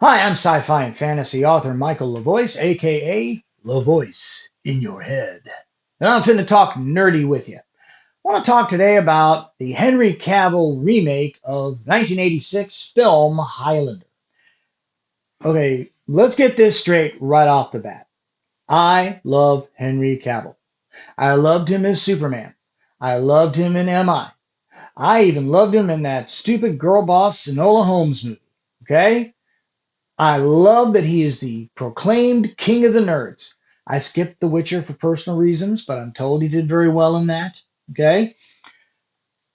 Hi, I'm sci-fi and fantasy author Michael LaVoice, aka LaVoice in your head. And I'm finna talk nerdy with you. I want to talk today about the Henry Cavill remake of 1986 film Highlander. Okay, let's get this straight right off the bat. I love Henry Cavill. I loved him as Superman. I loved him in MI. I even loved him in that stupid girl boss Enola Holmes movie. Okay? I love that he is the proclaimed king of the nerds. I skipped The Witcher for personal reasons, but I'm told he did very well in that. Okay.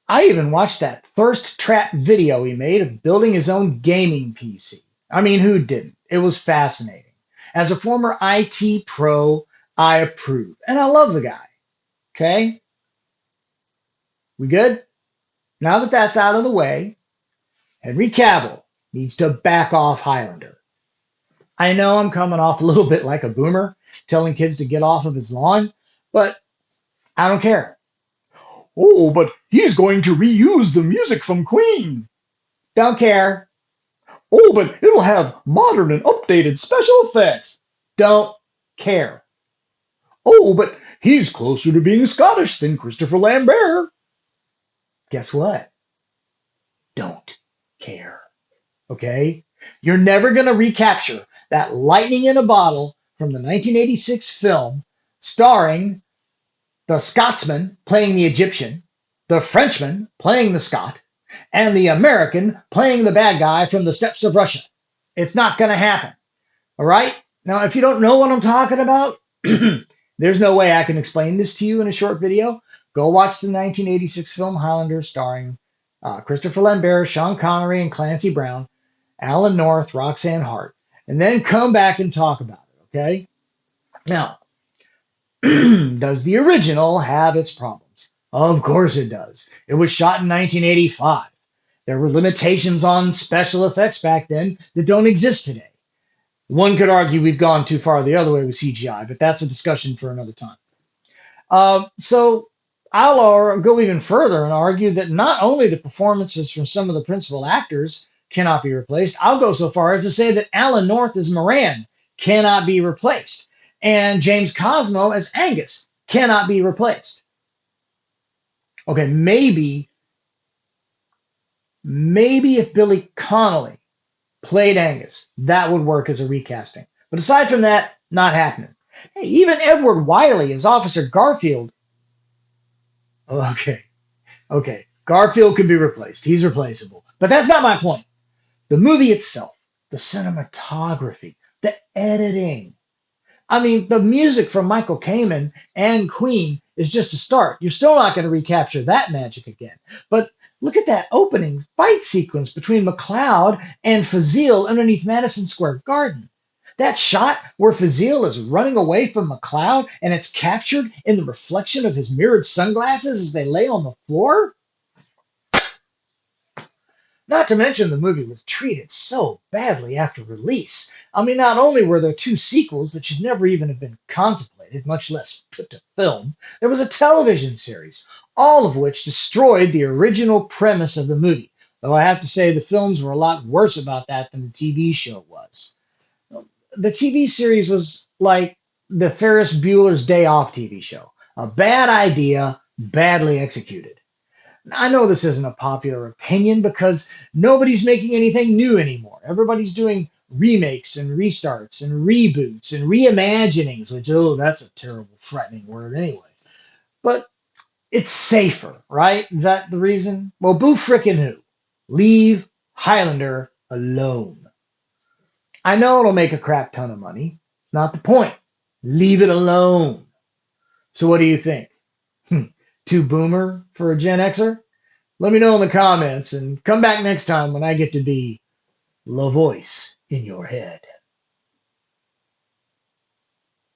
I even watched that thirst trap video he made of building his own gaming PC. I mean, who didn't? It was fascinating. As a former IT pro, I approve. And I love the guy. Okay. We good? Now that that's out of the way, Henry Cavill needs to back off Highlander. I know I'm coming off a little bit like a boomer telling kids to get off of his lawn, but I don't care. Oh, but he's going to reuse the music from Queen. Don't care. Oh, but it'll have modern and updated special effects. Don't care. Oh, but he's closer to being Scottish than Christopher Lambert. Guess what? Don't care. Okay? You're never going to recapture that lightning in a bottle from the 1986 film starring the Scotsman playing the Egyptian, the Frenchman playing the Scot, and the American playing the bad guy from the steppes of Russia. It's not going to happen. All right? Now, if you don't know what I'm talking about, there's no way I can explain this to you in a short video. Go watch the 1986 film Highlander starring Christopher Lambert, Sean Connery, and Clancy Brown, Alan North, Roxanne Hart, and then come back and talk about it, okay? Now, does the original have its problems? Of course it does. It was shot in 1985. There were limitations on special effects back then that don't exist today. One could argue we've gone too far the other way with CGI, but that's a discussion for another time. So I'll go even further and argue that not only the performances from some of the principal actors cannot be replaced, I'll go so far as to say that Alan North as Moran cannot be replaced, and James Cosmo as Angus cannot be replaced. Okay, maybe if Billy Connolly played Angus, that would work as a recasting. But aside from that, not happening. Hey, even Edward Wiley as Officer Garfield. Okay, okay. Garfield could be replaced. He's replaceable. But that's not my point. The movie itself, the cinematography, the editing. I mean, the music from Michael Kamen and Queen is just a start. You're still not going to recapture that magic again. But look at that opening fight sequence between McLeod and Fazil underneath Madison Square Garden. That shot where Fazil is running away from McLeod and it's captured in the reflection of his mirrored sunglasses as they lay on the floor. Not to mention the movie was treated so badly after release. I mean, not only were there two sequels that should never even have been contemplated, much less put to film, there was a television series, all of which destroyed the original premise of the movie. Though I have to say the films were a lot worse about that than the TV show was. The TV series was like the Ferris Bueller's Day Off TV show. A bad idea, badly executed. I know this isn't a popular opinion because nobody's making anything new anymore. Everybody's doing remakes and restarts and reboots and reimaginings, which, oh, that's a terrible, frightening word anyway. But it's safer, right? Is that the reason? Well, boo frickin' who? Leave Highlander alone. I know it'll make a crap ton of money. Not the point. Leave it alone. So what do you think? Too boomer for a Gen Xer? Let me know in the comments and come back next time when I get to be LaVoice in your head.